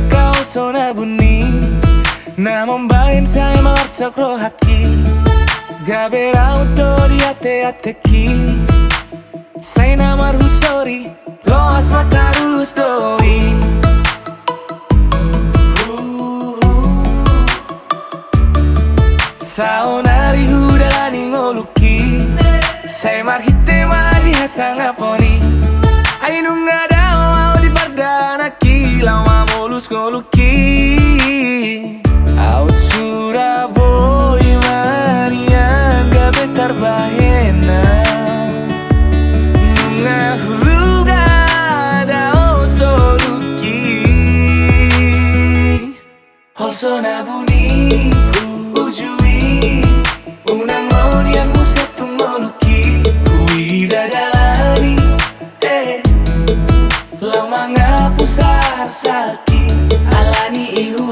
kau sona buni na membain saya marsak rohaki gabera udo di ate ki saya namar husori loas mata lulus doi saonari hudalani ngoluki saya marhite mari hasanga poni ainu ngadao di pardana lama mulus ngoluki out Surabaya Marian gak betar bahena nunga huluga dao soluki holsona buni ujui unang lorian musetung ngoluki kui dadalani lama ngapusar saki alani ihu